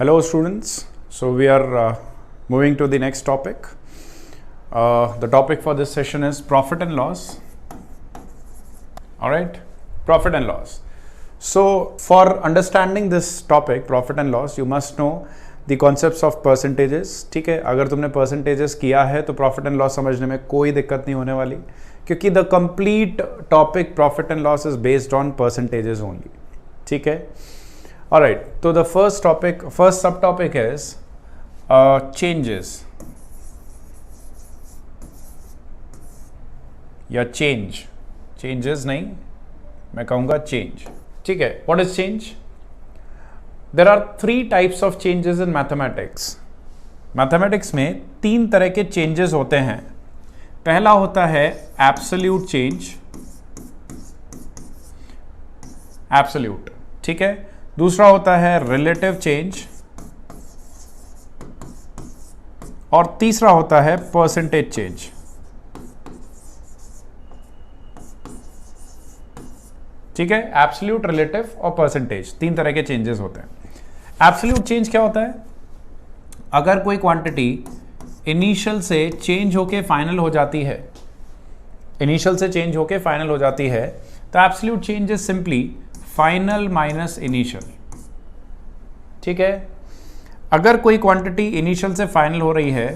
Hello students, so we are moving to the next topic. The topic for this session is profit and loss. Alright, profit and loss. So for understanding this topic, profit and loss, you must know the concepts of percentages. ठीक है, अगर तुमने percentages किया है तो profit and loss समझने में कोई दिक्कत नहीं होने वाली, क्योंकि the complete topic profit and loss is based on percentages only. ठीक है. Alright, so the first subtopic is changes या changes नहीं, मैं कहूँगा change. ठीक है, what is change? There are three types of changes in mathematics. Mathematics में तीन तरह के changes होते हैं. पहला होता है absolute change, absolute, ठीक है. दूसरा होता है रिलेटिव चेंज और तीसरा होता है परसेंटेज चेंज. ठीक है, एब्सोल्यूट, रिलेटिव और परसेंटेज, तीन तरह के चेंजेस होते हैं. एब्सोल्यूट चेंज क्या होता है? अगर कोई क्वांटिटी इनिशियल से चेंज होके फाइनल हो जाती है, तो absolute change is simply final minus initial. ठीक है, अगर कोई क्वांटिटी इनिशियल से फाइनल हो रही है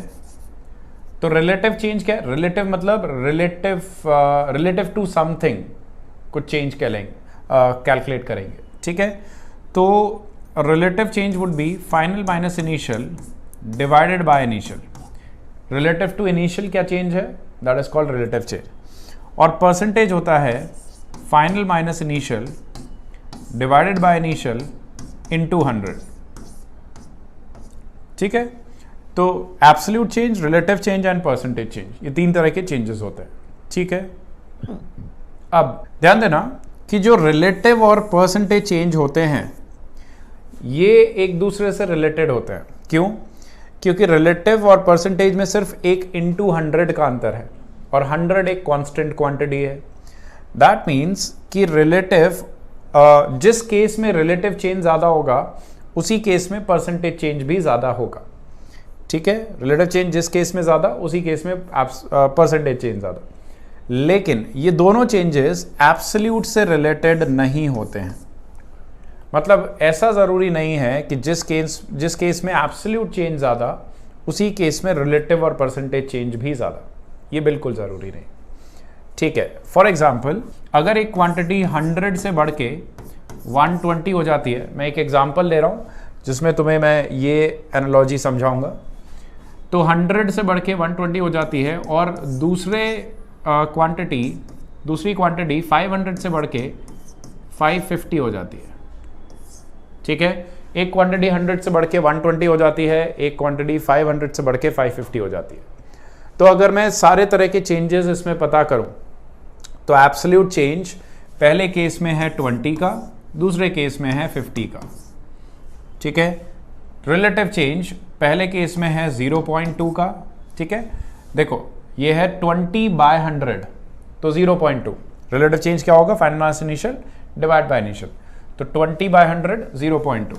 तो रिलेटिव चेंज क्या है? रिलेटिव मतलब रिलेटिव टू समथिंग कुछ चेंज कैलकुलेट करेंगे. ठीक है, तो relative change would be final minus initial divided by initial. Relative to initial क्या चेंज है? That is called relative change. और परसेंटेज होता है final minus initial divided by initial into 100. ठीक है, तो absolute change, relative change and percentage change, ये तीन तरह के चेंजेस होते हैं. ठीक है, अब ध्यान देना कि जो रिलेटिव और परसेंटेज चेंज होते हैं ये एक दूसरे से रिलेटेड होते हैं. क्यों? क्योंकि रिलेटिव और परसेंटेज में सिर्फ एक इंटू 100 का अंतर है और 100 एक कांस्टेंट क्वांटिटी है. दैट मीन्स कि रिलेटिव जिस केस में रिलेटिव चेंज ज़्यादा होगा उसी केस में परसेंटेज चेंज भी ज़्यादा होगा. ठीक है, रिलेटिव चेंज जिस केस में ज़्यादा उसी केस में परसेंटेज चेंज ज़्यादा. लेकिन ये दोनों चेंजेस एब्सोल्यूट से रिलेटेड नहीं होते हैं. मतलब ऐसा ज़रूरी नहीं है कि जिस केस में एब्सोल्यूट चेंज ज़्यादा उसी केस में रिलेटिव और परसेंटेज चेंज भी ज़्यादा, ये बिल्कुल ज़रूरी नहीं. ठीक है, फॉर एग्जाम्पल अगर एक क्वांटिटी 100 से बढ़ के 120 हो जाती है, मैं एक एग्जाम्पल ले रहा हूँ जिसमें तुम्हें मैं ये एनालॉजी समझाऊंगा. तो 100 से बढ़ के 120 हो जाती है और दूसरी क्वांटिटी 500 से बढ़ के 550 हो जाती है. ठीक है, एक क्वांटिटी 100 से बढ़ के 120 हो जाती है, एक क्वांटिटी 500 से बढ़ के 550 हो जाती है. तो अगर मैं सारे तरह के चेंजेस इसमें पता करूं तो एब्सोल्यूट चेंज पहले केस में है 20 का, दूसरे केस में है 50 का. ठीक है, रिलेटिव चेंज पहले केस में है 0.2 का. ठीक है, देखो ये है 20/100 तो 0.2. रिलेटिव चेंज क्या होगा? Final minus initial divide by initial. तो 20/100 0.2.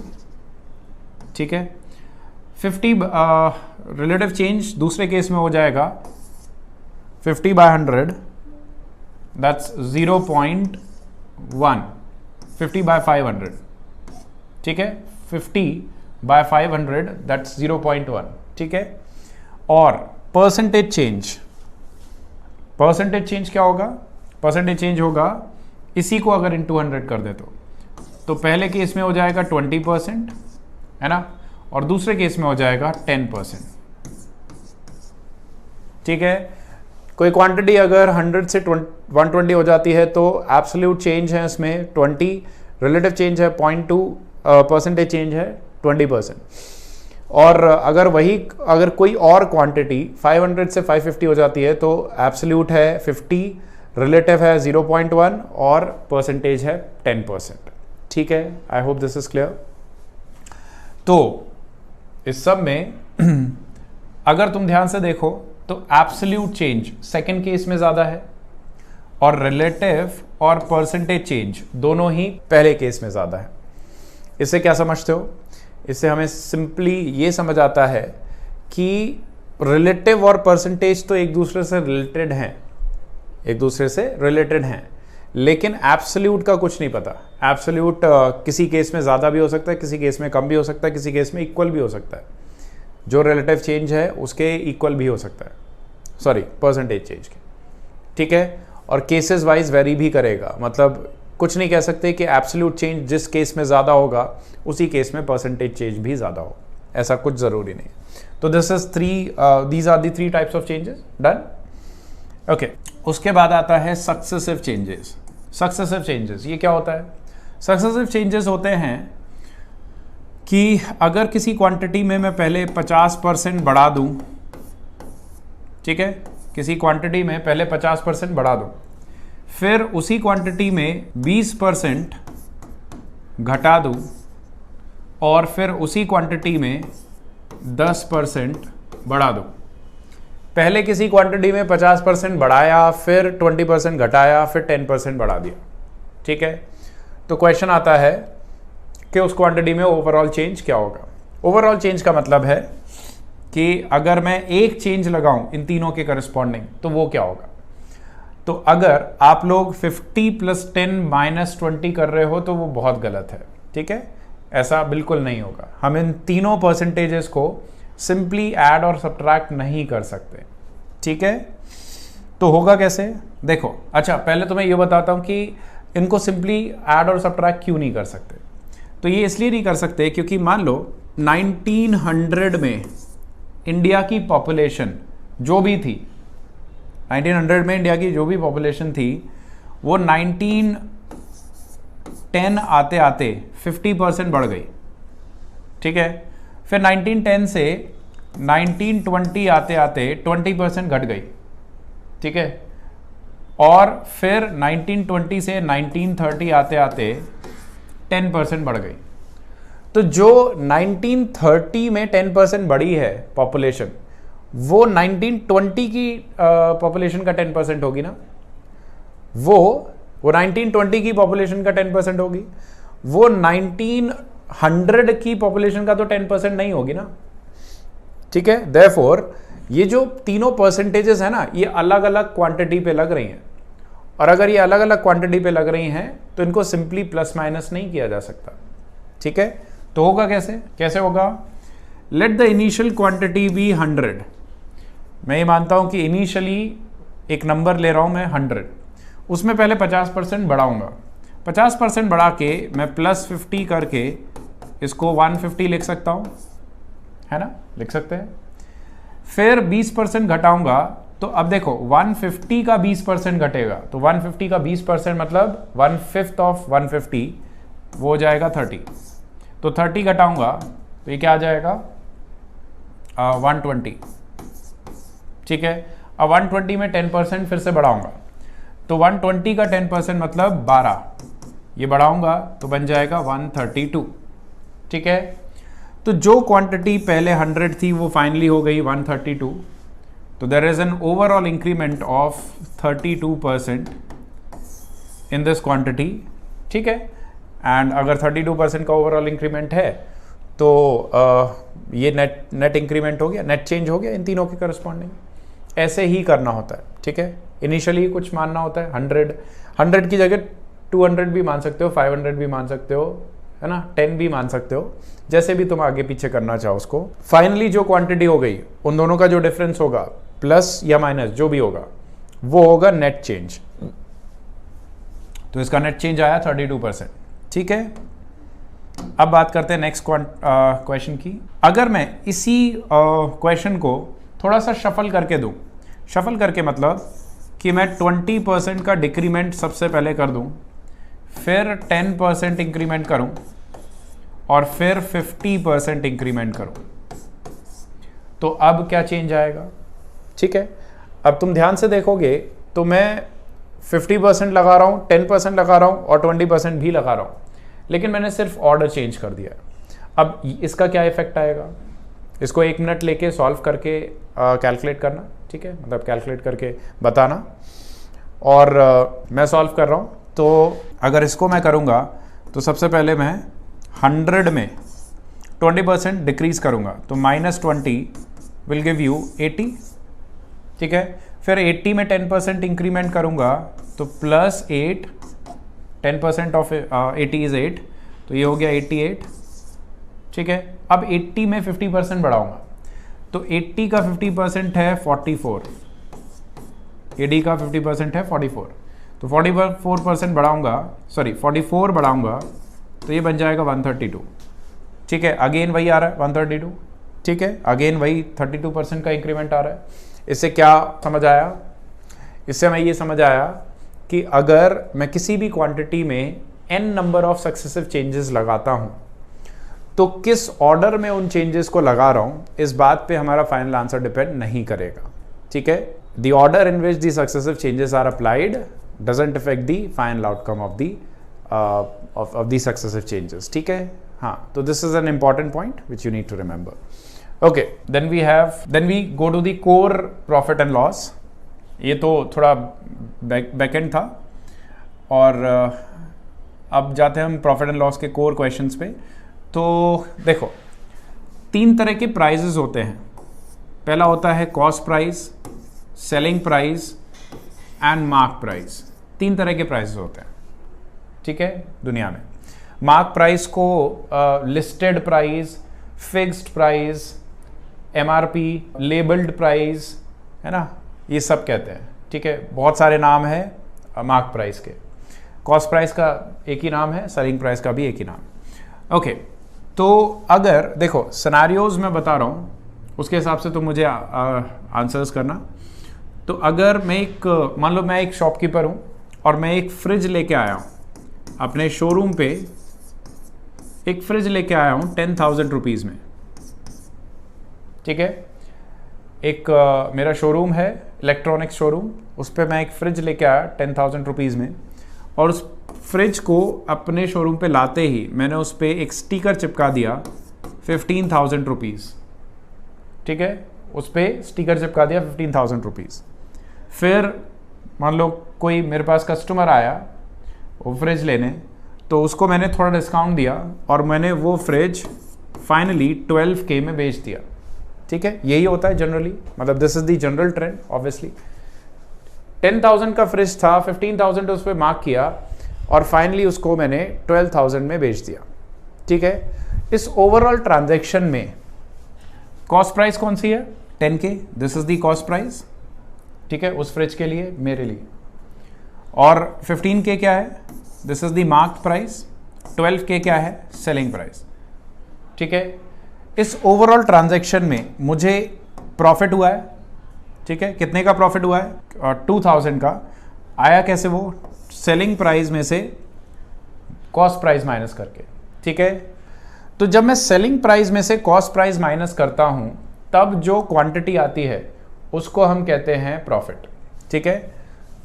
ठीक है, 50 रिलेटिव चेंज दूसरे केस में हो जाएगा 50/100 दैट्स 0.1. 50/500. ठीक है, 50/500 दैट्स 0.1. ठीक है, और परसेंटेज चेंज क्या होगा? परसेंटेज चेंज होगा इसी को अगर इनटू 100 कर दे तो पहले केस में हो जाएगा 20%, है ना, और दूसरे केस में हो जाएगा 10%. ठीक है, कोई क्वांटिटी अगर 100 से 120 हो जाती है तो एब्सोल्यूट चेंज है इसमें 20, रिलेटिव चेंज है 0.2, परसेंटेज चेंज है 20%. और अगर कोई और क्वांटिटी 500 से 550 हो जाती है तो एब्सोल्यूट है 50, रिलेटिव है 0.1 और परसेंटेज है 10%. ठीक है, I hope this is clear. तो इस सब में अगर तुम ध्यान से देखो तो एब्सोल्यूट चेंज सेकंड केस में ज़्यादा है और रिलेटिव और परसेंटेज चेंज दोनों ही पहले केस में ज़्यादा है. इससे क्या समझते हो? इससे हमें सिंपली ये समझ आता है कि रिलेटिव और परसेंटेज तो एक दूसरे से रिलेटेड हैं, लेकिन एब्सोल्यूट का कुछ नहीं पता। एब्सोल्यूट किसी केस में ज़्यादा भी हो सकता है, किसी केस में कम भी हो सकता है, किसी केस में इक्वल भी हो सकता है। जो रिलेटिव चेंज है उसके इक्वल भी हो सकता है, सॉरी परसेंटेज चेंज के, ठीक है। और केसेस वाइज वेरी भी करेगा, मतलब कुछ नहीं कह सकते कि एब्सोल्यूट चेंज जिस केस में ज़्यादा होगा उसी केस में परसेंटेज चेंज भी ज़्यादा हो, ऐसा कुछ ज़रूरी नहीं। तो these are the 3 types of changes. Done, okay. उसके बाद आता है सक्सेसिव चेंजेस। सक्सेसिव चेंजेस ये क्या होता है? सक्सेसिव चेंजेस होते हैं कि अगर किसी क्वांटिटी में मैं पहले 50% बढ़ा दूं, ठीक है, किसी क्वांटिटी में पहले 50% बढ़ा दूं, फिर उसी क्वांटिटी में 20% घटा दूं और फिर उसी क्वांटिटी में 10% बढ़ा दूं। पहले किसी क्वांटिटी में 50% बढ़ाया, फिर 20% घटाया, फिर 10% बढ़ा दिया, ठीक है। तो क्वेश्चन आता है कि उस क्वांटिटी में ओवरऑल चेंज क्या होगा। ओवरऑल चेंज का मतलब है कि अगर मैं एक चेंज लगाऊं इन तीनों के करस्पॉन्डिंग तो वो क्या होगा। तो अगर आप लोग 50 + 10 - 20 कर रहे हो तो वो बहुत गलत है, ठीक है, ऐसा बिल्कुल नहीं होगा। हम इन तीनों परसेंटेजेस को सिंपली ऐड और सब्ट्रैक्ट नहीं कर सकते, ठीक है। तो होगा कैसे, देखो। अच्छा, पहले तो मैं ये बताता हूं कि इनको सिंपली ऐड और सब्ट्रैक्ट क्यों नहीं कर सकते। तो ये इसलिए नहीं कर सकते क्योंकि मान लो 1900 में इंडिया की पॉपुलेशन जो भी थी, 1900 में इंडिया की जो भी पॉपुलेशन थी वो 1910 आते आते 50% बढ़ गई, ठीक है। फिर 1910 से 1920 आते आते 20% घट गई, ठीक है। और फिर 1920 से 1930 आते आते 10% बढ़ गई। तो जो 1930 में 10% बढ़ी है पॉपुलेशन, वो 1920 की पॉपुलेशन का 10% होगी ना। वो 1920 की पॉपुलेशन का 10% होगी। वो 1900 की पॉपुलेशन का तो 10% नहीं होगी ना, ठीक है। देयरफॉर ये जो तीनों परसेंटेजेस है ना, ये अलग अलग क्वांटिटी पे लग रही हैं, और अगर ये अलग अलग क्वांटिटी पे लग रही हैं तो इनको सिंपली प्लस माइनस नहीं किया जा सकता, ठीक है। तो होगा कैसे होगा, let the initial quantity be 100। मैं ये मानता हूं कि इनिशियली एक नंबर ले रहा हूं मैं 100, उसमें पहले 50% बढ़ाऊंगा। 50% बढ़ा के मैं +50 करके इसको 150 लिख सकता हूं, है ना, लिख सकते हैं। फिर 20% घटाऊंगा, तो अब देखो 150 का 20% घटेगा, तो 150 का 20% मतलब 1/5 ऑफ 150, वो हो जाएगा 30। तो 30 घटाऊंगा तो ये क्या आ जाएगा 120, ठीक है। अब 120 में 10% फिर से बढ़ाऊंगा, तो 120 का 10% मतलब 12, ये बढ़ाऊंगा तो बन जाएगा 132, ठीक है। तो जो क्वांटिटी पहले 100 थी वो फाइनली हो गई 132। तो there is an overall increment of 32% in this quantity, ठीक है। एंड अगर 32% का ओवरऑल इंक्रीमेंट है तो ये नेट इंक्रीमेंट हो गया, नेट चेंज हो गया इन तीनों के करस्पॉन्डिंग। ऐसे ही करना होता है, ठीक है। इनिशियली कुछ मानना होता है, 100 की जगह 200 भी मान सकते हो, 500 भी मान सकते हो, है ना, 10 भी मान सकते हो, जैसे भी तुम आगे पीछे करना चाहो उसको। फाइनली जो क्वांटिटी हो गई उन दोनों का जो डिफरेंस होगा, प्लस या माइनस जो भी होगा, वो होगा नेट चेंज। तो इसका नेट चेंज आया 32%, ठीक है। अब बात करते हैं नेक्स्ट क्वेश्चन की। अगर मैं इसी क्वेश्चन को थोड़ा सा शफल करके दूं, शफल करके मतलब कि मैं 20% का डिक्रीमेंट सबसे पहले कर दूं, फिर 10% इंक्रीमेंट करूं और फिर 50% इंक्रीमेंट करूं, तो अब क्या चेंज आएगा, ठीक है। अब तुम ध्यान से देखोगे तो मैं 50% लगा रहा हूं, 10% लगा रहा हूं और 20% भी लगा रहा हूं, लेकिन मैंने सिर्फ ऑर्डर चेंज कर दिया। अब इसका क्या इफेक्ट आएगा, इसको 1 मिनट लेके सॉल्व करके कैलकुलेट करना, ठीक है, मतलब कैलकुलेट करके बताना। और मैं सॉल्व कर रहा हूं, तो अगर इसको मैं करूंगा तो सबसे पहले मैं 100 में 20% डिक्रीज करूंगा तो -20 विल गिव यू 80, ठीक है। फिर 80 में 10% इंक्रीमेंट करूंगा तो +8, 10% ऑफ 80 इज 8, तो ये हो गया 88, ठीक है। अब 80 में 50% बढ़ाऊंगा तो 80 का 50% है 44, 80 का 50% है 44, तो 44% बढ़ाऊंगा, सॉरी 44 बढ़ाऊंगा तो ये बन जाएगा 132, ठीक है। अगेन वही आ रहा है 132, ठीक है। अगेन वही 32% का इंक्रीमेंट आ रहा है। इससे क्या समझ आया? इससे हमें ये समझ आया कि अगर मैं किसी भी क्वांटिटी में n number of successive changes लगाता हूं तो किस ऑर्डर में उन चेंजेस को लगा रहा हूं, इस बात पे हमारा फाइनल आंसर डिपेंड नहीं करेगा, ठीक है। The order in which the successive changes are applied doesn't affect the final outcome of the successive changes, ठीक है। हाँ, तो this is an important point which you need to remember. Okay, then we go to the core profit and loss. ये तो थोड़ा backend था और अब जाते हैं हम प्रॉफिट एंड लॉस के कोर क्वेश्चंस पे। तो देखो, 3 तरह के प्राइजेस होते हैं। पहला होता है cost price, selling price and mark price. 3 तरह के प्राइसेस होते हैं, ठीक है, दुनिया में। मार्क प्राइस को listed price, fixed price, MRP, labelled price, है ना, ये सब कहते हैं, ठीक है। बहुत सारे नाम है मार्क प्राइस के। कॉस्ट प्राइस का एक ही नाम है, सेलिंग प्राइस का भी एक ही नाम। ओके, तो अगर देखो सिनेरियोज में बता रहा हूँ, उसके हिसाब से तो मुझे आंसर्स करना। तो अगर मैं मान लो मैं एक शॉपकीपर हूँ और मैं एक फ्रिज लेके आया हूँ अपने शोरूम पे, एक फ्रिज लेके आया हूँ 10,000 रुपीज़ में, ठीक है। एक मेरा शोरूम है, इलेक्ट्रॉनिक्स शोरूम, उस पर मैं एक फ्रिज लेके आया 10,000 रुपीज़ में, और उस फ्रिज को अपने शोरूम पे लाते ही मैंने उस पर एक स्टिकर चिपका दिया 15,000 रुपीज़, ठीक है। उस पर स्टिकर चिपका दिया 15,000 रुपीज़। फिर मान लो कोई मेरे पास कस्टमर आया वो फ्रिज लेने, तो उसको मैंने थोड़ा डिस्काउंट दिया और मैंने वो फ्रिज फाइनली 12K में बेच दिया, ठीक है। यही होता है जनरली, मतलब this is the general trend. Obviously 10,000 का फ्रिज था, 15,000 उस पर मार्क किया और फाइनली उसको मैंने 12,000 में बेच दिया, ठीक है। इस ओवरऑल ट्रांजैक्शन में कॉस्ट प्राइस कौन सी है? 10K, this is the cost price, ठीक है, उस फ्रिज के लिए, मेरे लिए। और 15K क्या है? This is the marked price. 12K क्या है? सेलिंग प्राइस, ठीक है। इस ओवरऑल ट्रांजैक्शन में मुझे प्रॉफिट हुआ है, ठीक है। कितने का प्रॉफिट हुआ है? 2,000 का। आया कैसे? वो सेलिंग प्राइस में से कॉस्ट प्राइस माइनस करके, ठीक है। तो जब मैं सेलिंग प्राइस में से कॉस्ट प्राइस माइनस करता हूं तब जो क्वांटिटी आती है उसको हम कहते हैं प्रॉफिट, ठीक है।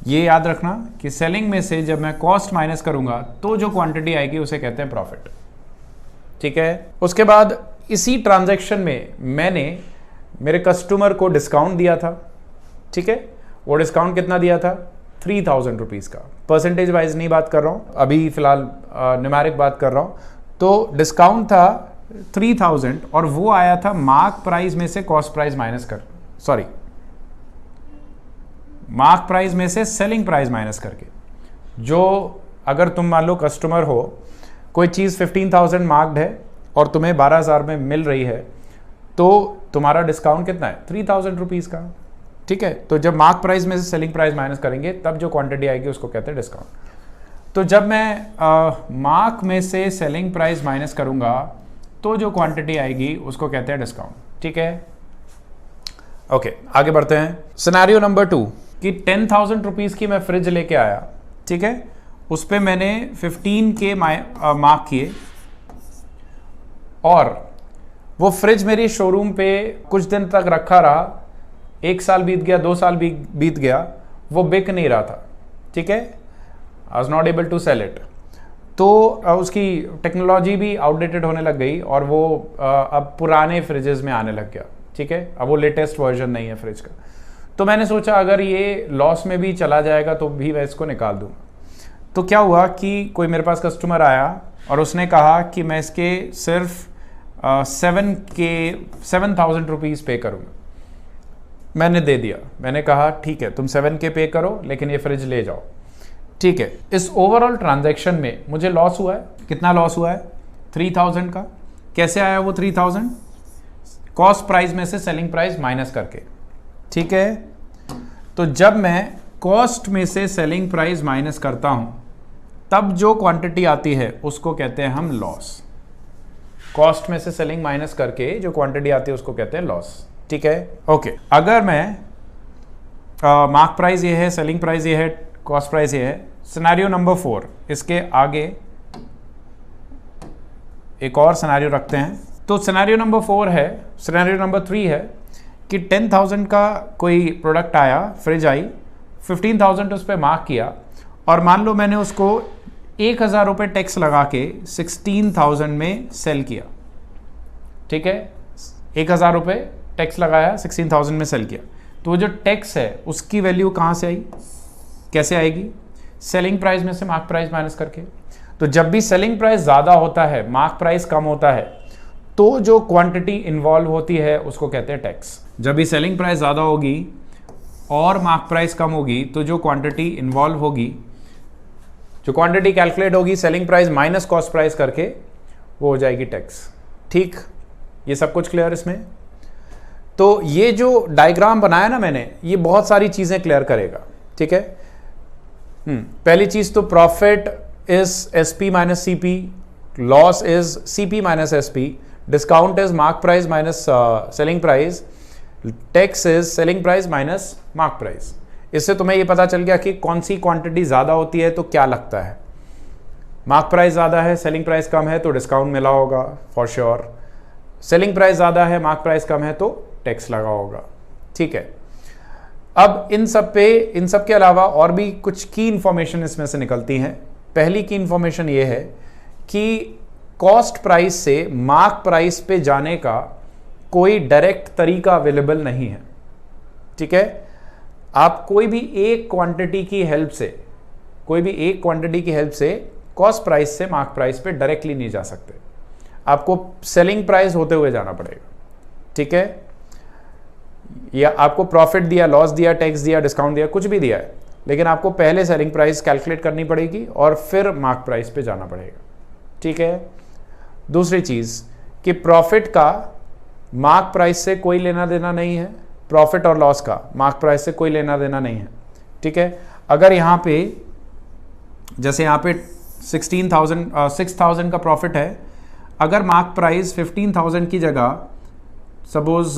ये याद रखना कि सेलिंग में से जब मैं कॉस्ट माइनस करूंगा तो जो क्वांटिटी आएगी उसे कहते हैं प्रॉफिट, ठीक है। उसके बाद इसी ट्रांजैक्शन में मैंने मेरे कस्टमर को डिस्काउंट दिया था, ठीक है। वो डिस्काउंट कितना दिया था? 3,000 रुपीज़ का। परसेंटेज वाइज नहीं बात कर रहा हूँ, अभी फिलहाल न्यूमेरिक बात कर रहा हूँ। तो डिस्काउंट था 3,000 और वो आया था मार्क प्राइस में से कॉस्ट प्राइस माइनस कर, सॉरी, मार्क प्राइस में से सेलिंग प्राइस माइनस करके। जो अगर तुम मान लो कस्टमर हो, कोई चीज़ 15,000 मार्क्ड है और तुम्हें 12,000 में मिल रही है, तो तुम्हारा डिस्काउंट कितना है? 3,000 रुपीज़ का, ठीक है। तो जब मार्क प्राइस में से सेलिंग प्राइस माइनस करेंगे तब जो क्वांटिटी आएगी उसको कहते हैं डिस्काउंट। तो जब मैं मार्क में से सेलिंग प्राइस माइनस करूंगा तो जो क्वांटिटी आएगी उसको कहते हैं डिस्काउंट, ठीक है। ओके, आगे बढ़ते हैं। सिनेरियो नंबर 2 कि 10,000 रुपीज़ की मैं फ्रिज लेके आया, ठीक है। उस पर मैंने 15K मार्क किए और वो फ्रिज मेरी शोरूम पे कुछ दिन तक रखा रहा। 1 साल बीत गया, 2 साल बीत गया, वो बिक नहीं रहा था, ठीक है। I was not able to sell it. तो उसकी टेक्नोलॉजी भी आउटडेटेड होने लग गई और वो अब पुराने फ्रिजेस में आने लग गया, ठीक है। अब वो लेटेस्ट वर्जन नहीं है फ्रिज का। तो मैंने सोचा अगर ये लॉस में भी चला जाएगा तो भी मैं इसको निकाल दूँ। तो क्या हुआ कि कोई मेरे पास कस्टमर आया और उसने कहा कि मैं इसके सिर्फ 7,000 रुपीज़ पे करूँगा। मैंने दे दिया, मैंने कहा ठीक है तुम 7K पे करो लेकिन ये फ्रिज ले जाओ। ठीक है, इस ओवरऑल ट्रांजैक्शन में मुझे लॉस हुआ है। कितना लॉस हुआ है? 3,000 का। कैसे आया वो 3,000? कॉस्ट प्राइस में से सेलिंग प्राइस माइनस करके। ठीक है, तो जब मैं कॉस्ट में से सेलिंग प्राइस माइनस करता हूं तब जो क्वांटिटी आती है उसको कहते हैं हम लॉस। कॉस्ट में से सेलिंग माइनस करके जो क्वांटिटी आती है उसको कहते हैं लॉस। ठीक है, ओके। अगर मैं मार्क प्राइस ये है, सेलिंग प्राइस ये है, कॉस्ट प्राइस ये है। सिनेरियो नंबर 4, इसके आगे एक और सिनेरियो रखते हैं। तो सिनेरियो नंबर 4 है, सिनेरियो नंबर 3 है कि 10,000 का कोई प्रोडक्ट आया, फ्रिज आई, 15,000 उस पर मार्क किया और मान लो मैंने उसको 1,000 रुपये टैक्स लगा के 16,000 में सेल किया। ठीक है, 1,000 रुपये टैक्स लगाया, 16,000 में सेल किया। तो वो जो टैक्स है उसकी वैल्यू कहाँ से आई, कैसे आएगी? सेलिंग प्राइस में से मार्क प्राइस माइनस करके। तो जब भी सेलिंग प्राइस ज़्यादा होता है, मार्क प्राइस कम होता है, तो जो क्वांटिटी इन्वॉल्व होती है उसको कहते हैं टैक्स। जब भी सेलिंग प्राइस ज़्यादा होगी और मार्क प्राइस कम होगी तो जो क्वांटिटी इन्वॉल्व होगी, जो क्वांटिटी कैलकुलेट होगी selling price minus cost price करके, वो हो जाएगी टैक्स। ठीक, ये सब कुछ क्लियर इसमें? तो ये जो डायग्राम बनाया ना मैंने, ये बहुत सारी चीज़ें क्लियर करेगा। ठीक है, पहली चीज़ तो profit is SP minus CP, loss is CP minus SP, discount is mark price minus selling price, tax is selling price minus mark price. इससे तुम्हें ये पता चल गया कि कौन सी क्वांटिटी ज़्यादा होती है तो क्या लगता है। मार्क प्राइस ज़्यादा है, सेलिंग प्राइस कम है तो डिस्काउंट मिला होगा फॉर श्योर। सेलिंग प्राइस ज़्यादा है, मार्क प्राइस कम है तो टैक्स लगा होगा। ठीक है, अब इन सब के अलावा और भी कुछ की इंफॉर्मेशन इसमें से निकलती हैं। पहली की इंफॉर्मेशन ये है कि कॉस्ट प्राइस से मार्क प्राइस पे जाने का कोई डायरेक्ट तरीका अवेलेबल नहीं है। ठीक है, आप कोई भी एक क्वांटिटी की हेल्प से कॉस्ट प्राइस से मार्क प्राइस पे डायरेक्टली नहीं जा सकते, आपको सेलिंग प्राइस होते हुए जाना पड़ेगा। ठीक है, या आपको प्रॉफिट दिया, लॉस दिया, टैक्स दिया, डिस्काउंट दिया, कुछ भी दिया है, लेकिन आपको पहले सेलिंग प्राइस कैलकुलेट करनी पड़ेगी और फिर मार्क प्राइस पे जाना पड़ेगा। ठीक है, दूसरी चीज़ कि प्रॉफिट का मार्क प्राइस से कोई लेना देना नहीं है, प्रॉफिट और लॉस का मार्क प्राइस से कोई लेना देना नहीं है। ठीक है, अगर यहाँ पे जैसे यहाँ पे 6,000 का प्रॉफिट है, अगर मार्क प्राइस 15,000 की जगह सपोज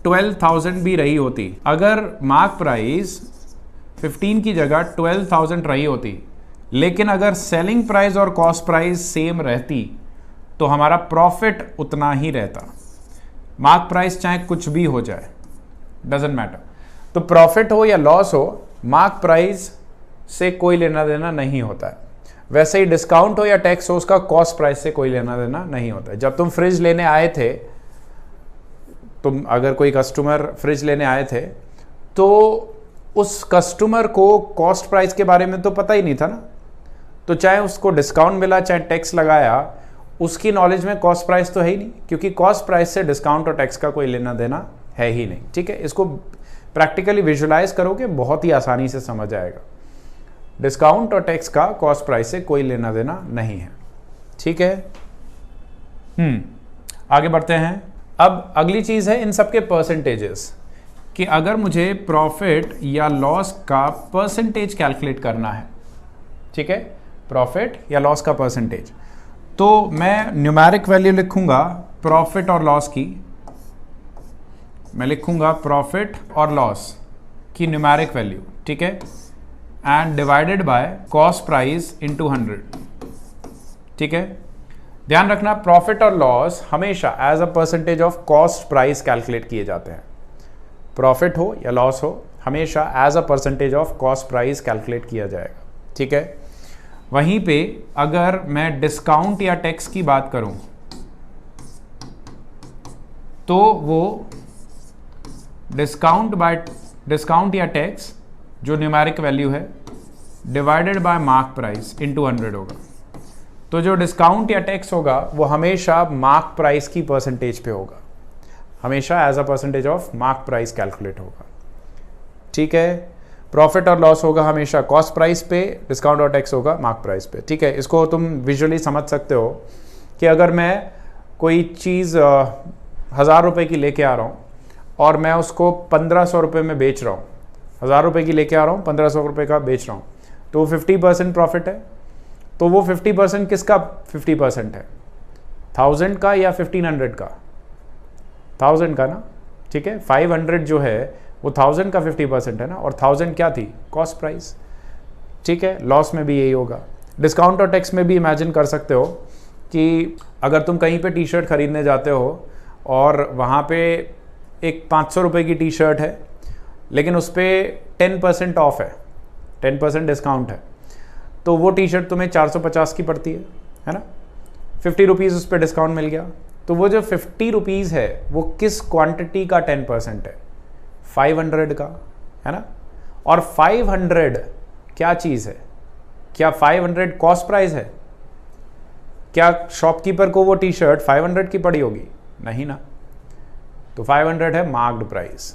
12,000 भी रही होती, अगर मार्क प्राइस 15 की जगह 12,000 रही होती, लेकिन अगर सेलिंग प्राइस और कॉस्ट प्राइस सेम रहती तो हमारा प्रॉफिट उतना ही रहता। मार्क प्राइस चाहे कुछ भी हो जाए, डजेंट मैटर। तो प्रॉफिट हो या लॉस हो, मार्क प्राइस से कोई लेना देना नहीं होता है। वैसे ही डिस्काउंट हो या टैक्स हो, उसका कॉस्ट प्राइस से कोई लेना देना नहीं होता है। जब तुम फ्रिज लेने आए थे, तुम अगर कोई कस्टमर फ्रिज लेने आए थे तो उस कस्टमर को कॉस्ट प्राइस के बारे में तो पता ही नहीं था ना, तो चाहे उसको डिस्काउंट मिला चाहे टैक्स लगाया, उसकी नॉलेज में कॉस्ट प्राइस तो है ही नहीं, क्योंकि कॉस्ट प्राइस से डिस्काउंट और टैक्स का कोई लेना देना है ही नहीं। ठीक है, इसको प्रैक्टिकली विजुलाइज करोगे बहुत ही आसानी से समझ आएगा। डिस्काउंट और टैक्स का कॉस्ट प्राइस से कोई लेना देना नहीं है। ठीक है, आगे बढ़ते हैं। अब अगली चीज़ है इन सब के परसेंटेजेस, कि अगर मुझे प्रॉफिट या लॉस का परसेंटेज कैलकुलेट करना है, ठीक है, प्रॉफिट या लॉस का परसेंटेज, तो मैं न्यूमेरिक वैल्यू लिखूंगा प्रॉफिट और लॉस की। मैं लिखूंगा प्रॉफिट और लॉस की न्यूमेरिक वैल्यू, ठीक है, and divided by cost price into 100। ठीक है, ध्यान रखना प्रॉफिट और लॉस हमेशा as a percentage of cost price calculate किए जाते हैं। प्रॉफिट हो या लॉस हो, हमेशा as a percentage of cost price calculate किया जाएगा। ठीक है, वहीं पे अगर मैं डिस्काउंट या टैक्स की बात करूं तो वो डिस्काउंट या टैक्स जो न्यूमेरिक वैल्यू है divided by mark price into 100 होगा। तो जो डिस्काउंट या टैक्स होगा वो हमेशा मार्क प्राइस की परसेंटेज पे होगा, हमेशा as a percentage of mark price calculate होगा। ठीक है, प्रॉफिट और लॉस होगा हमेशा कॉस्ट प्राइस पे, डिस्काउंट और टैक्स होगा मार्क प्राइस पे। ठीक है, इसको तुम विजुअली समझ सकते हो कि अगर मैं कोई चीज़ 1000 रुपये की लेके आ रहा हूँ और मैं उसको 1500 रुपये में बेच रहा हूँ, 1000 रुपये की लेके आ रहा हूँ 1500 रुपये का बेच रहा हूँ, तो 50% प्रॉफिट है। तो वो 50% किसका 50% है, 1000 का या 1500 का? 1000 का ना। ठीक है, 500 जो है वो 1000 का 50% है ना, और 1000 क्या थी, कॉस्ट प्राइस। ठीक है, लॉस में भी यही होगा। डिस्काउंट और टैक्स में भी इमेजिन कर सकते हो कि अगर तुम कहीं पे टी शर्ट खरीदने जाते हो और वहाँ पे एक 500 रुपये की टी शर्ट है, लेकिन उस पर 10% ऑफ है, 10% डिस्काउंट है, तो वो टी शर्ट तुम्हें 450 की पड़ती है ना, 50 रुपीज़ उस पर डिस्काउंट मिल गया। तो वो जो 50 रुपीज़ है वो किस क्वांटिटी का 10% है, 500 का, है ना। और 500 क्या चीज़ है, क्या 500 कॉस्ट प्राइस है? क्या शॉपकीपर को वो टी शर्ट 500 की पड़ी होगी? नहीं ना। तो 500 है मार्क्ड प्राइस।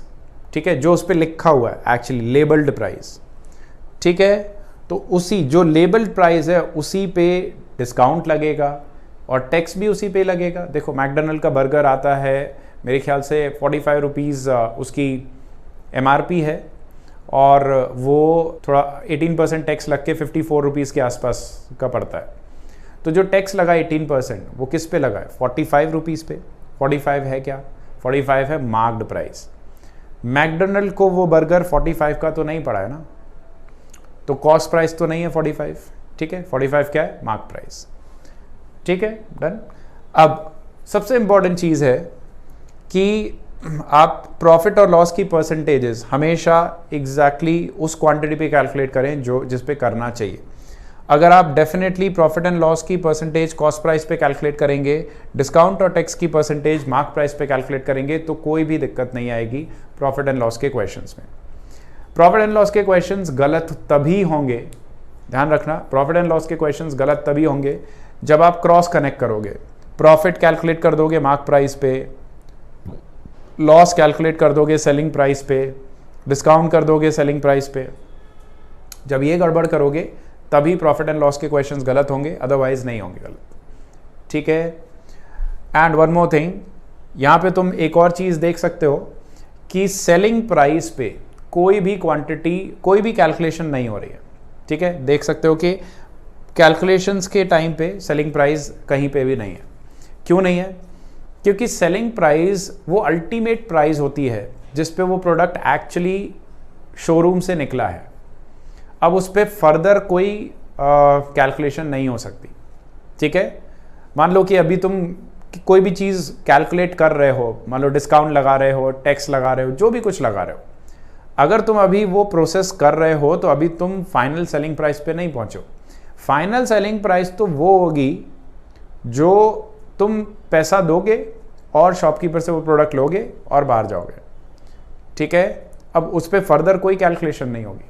ठीक है, जो उस पर लिखा हुआ है, एक्चुअली लेबल्ड प्राइस। ठीक है, तो उसी जो लेबल्ड प्राइस है उसी पे डिस्काउंट लगेगा और टैक्स भी उसी पे लगेगा। देखो, मैकडोनल्ड का बर्गर आता है मेरे ख्याल से 45 रुपीज़ उसकी MRP है, और वो थोड़ा 18% टैक्स लग के 54 रुपीज़ के आसपास का पड़ता है। तो जो टैक्स लगा 18% वो किस पे लगा है, 45 रुपीज़ पे। 45 है क्या, 45 है मार्क्ड प्राइस। मैकडोनल्ड को वो बर्गर 45 का तो नहीं पड़ा है ना, तो कॉस्ट प्राइस तो नहीं है 45। ठीक है, 45 क्या है, मार्क प्राइस। ठीक है, डन। अब सबसे इंपॉर्टेंट चीज़ है कि आप प्रॉफिट और लॉस की परसेंटेजेस हमेशा एग्जैक्टली उस क्वांटिटी पे कैलकुलेट करें जो जिस पे करना चाहिए। अगर आप डेफिनेटली प्रॉफिट एंड लॉस की परसेंटेज कॉस्ट प्राइस पे कैलकुलेट करेंगे, डिस्काउंट और टैक्स की परसेंटेज मार्क प्राइस पे कैलकुलेट करेंगे, तो कोई भी दिक्कत नहीं आएगी प्रॉफिट एंड लॉस के क्वेश्चंस में। प्रॉफिट एंड लॉस के क्वेश्चंस गलत तभी होंगे, ध्यान रखना, प्रॉफिट एंड लॉस के क्वेश्चंस गलत तभी होंगे जब आप क्रॉस कनेक्ट करोगे। प्रॉफिट कैलकुलेट कर दोगे मार्क प्राइस पे, लॉस कैलकुलेट कर दोगे सेलिंग प्राइस पे, डिस्काउंट कर दोगे सेलिंग प्राइस पे। जब ये गड़बड़ करोगे तभी प्रॉफिट एंड लॉस के क्वेश्चंस गलत होंगे, अदरवाइज नहीं होंगे गलत। ठीक है, एंड वन मोर थिंग, यहाँ पे तुम एक और चीज़ देख सकते हो कि सेलिंग प्राइस पे कोई भी क्वांटिटी, कोई भी कैलकुलेशन नहीं हो रही है। ठीक है, देख सकते हो कि कैलकुलेशंस के टाइम पे सेलिंग प्राइस कहीं पे भी नहीं है। क्यों नहीं है? क्योंकि सेलिंग प्राइस वो अल्टीमेट प्राइस होती है जिस पे वो प्रोडक्ट एक्चुअली शोरूम से निकला है। अब उस पर फर्दर कोई कैलकुलेशन नहीं हो सकती। ठीक है, मान लो कि अभी तुम कोई भी चीज़ कैलकुलेट कर रहे हो, मान लो डिस्काउंट लगा रहे हो, टैक्स लगा रहे हो, जो भी कुछ लगा रहे हो, अगर तुम अभी वो प्रोसेस कर रहे हो तो अभी तुम फाइनल सेलिंग प्राइस पे नहीं पहुंचो। फाइनल सेलिंग प्राइस तो वो होगी जो तुम पैसा दोगे और शॉपकीपर से वो प्रोडक्ट लोगे और बाहर जाओगे। ठीक है, अब उस पर फर्दर कोई कैलकुलेशन नहीं होगी।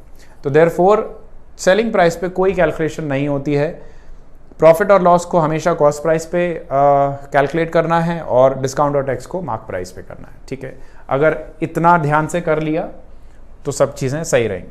तो देयरफॉर सेलिंग प्राइस पे कोई कैलकुलेशन नहीं होती है। प्रॉफिट और लॉस को हमेशा कॉस्ट प्राइस पे कैलकुलेट करना है और डिस्काउंट और टैक्स को मार्क प्राइस पे करना है। ठीक है, अगर इतना ध्यान से कर लिया तो सब चीज़ें सही रहेंगी।